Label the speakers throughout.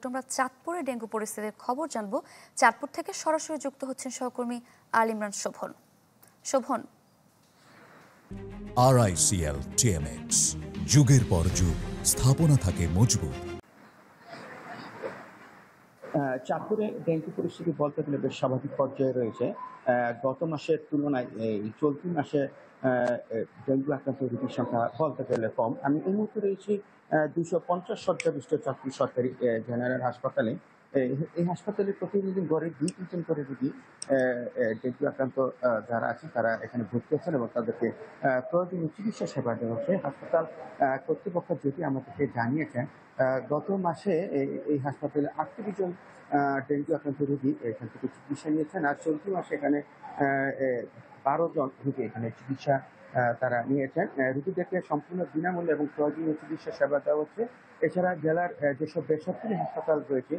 Speaker 1: আমরা চাঁদপুরে ডেঙ্গু পরিস্থিতির খবর জানবো। চাঁদপুর থেকে সরাসরি যুক্ত হচ্ছেন সহকর্মী আল ইমরান শোভন। শোভন,
Speaker 2: RICL TMX, যুগের পর যুগ স্থাপনা থাকে মজবুত।
Speaker 3: চাঁদপুরে ডেঙ্গু পরিস্থিতি বলতে গেলে বেশ স্বাভাবিক পর্যায়ে রয়েছে। গত মাসের তুলনায় এই চলতি মাসে ডেঙ্গু আক্রান্ত রোগীর সংখ্যা বলতে গেলে কম। আমি এই মুহূর্তে রয়েছি 250 শয্যা বিশিষ্ট চাঁদপুর সরকারি জেনারেল হাসপাতালে। এই হাসপাতালে প্রতিদিন গড়ে 2-3 জন করে রোগী ডেঙ্গু আক্রান্ত যারা আছেন তারা এখানে ভর্তি আছেন এবং তাদেরকে প্রয়োজনীয় চিকিৎসা সেবা দেওয়া হচ্ছে। হাসপাতাল কর্তৃপক্ষ যেটি আমাদেরকে জানিয়েছেন, গত মাসে এই হাসপাতালে 38 জন ডেঙ্গু আক্রান্ত রোগী এখান থেকে চিকিৎসা নিয়েছেন। আর চলতি মাসে এখানে 12 জন রোগী এখানে চিকিৎসা তারা নিয়েছেন। রোগীদেরকে সম্পূর্ণ বিনামূল্যে এবং প্রয়োজনীয় চিকিৎসা সেবা দেওয়া হচ্ছে। এছাড়া জেলার যেসব বেসরকারি হাসপাতাল রয়েছে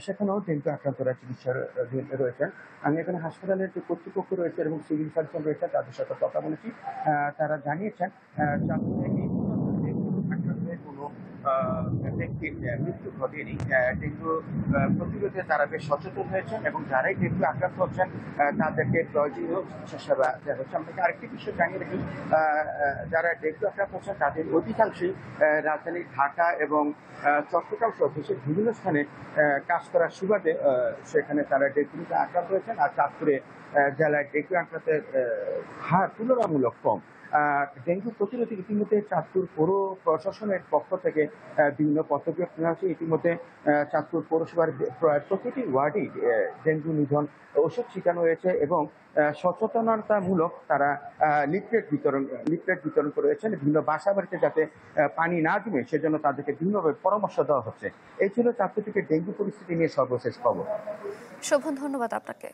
Speaker 3: সেখানেও ডেঙ্গু আক্রান্তরা চিকিৎসার রয়েছেন। আমি এখানে হাসপাতালের যে কর্তৃপক্ষ রয়েছে এবং সিভিল সার্জন রয়েছে তাদের সাথে কথা বলেছি। তারা জানিয়েছেন চাঁদপুরে এই ডেঙ্গু আক্রান্তের কোনো ব্যক্তির মৃত্যু ঘটেনি। ডেঙ্গু প্রতিরোধে তারা বেশ সচেতন হয়েছেন এবং যারাই ডেঙ্গু আক্রান্ত হচ্ছেন তাদেরকে প্রয়োজনীয় চিকিৎসা সেবা দেওয়া হচ্ছে। আমাদেরকে আরেকটি বিষয় জানিয়ে রাখি, যারা ডেঙ্গু আক্রান্ত হচ্ছেন তাদের অধিকাংশই রাজধানী ঢাকা এবং চট্টগ্রাম সহ দেশের বিভিন্ন স্থানে কাজ করার সুবাদে সেখানে তারা ডেঙ্গুতে আক্রান্ত হয়েছেন। আর চাঁদপুরে জেলায় ডেঙ্গু আক্রান্তের হার তুলনামূলক কম। ডেঙ্গু প্রতিরোধে ইতিমধ্যে চাঁদপুর পৌর প্রশাসনের পক্ষ থেকে বিভিন্ন পদক্ষেপ নেওয়া হয়েছে। ইতিমধ্যে চাঁদপুর পৌরসভার প্রায় প্রতিটি ওয়ার্ডেই ডেঙ্গু নিধন ওষুধ ছিটানো হয়েছে এবং সচেতনতামূলক তারা লিফলেট বিতরণ করেছেন। বিভিন্ন বাসা বাড়িতে যাতে পানি না জমে সেজন্য তাদেরকে বিভিন্নভাবে পরামর্শ দেওয়া হচ্ছে। এই ছিল চাঁদপুর থেকে ডেঙ্গু পরিস্থিতি নিয়ে সর্বশেষ খবর।
Speaker 1: শোভন, ধন্যবাদ আপনাকে।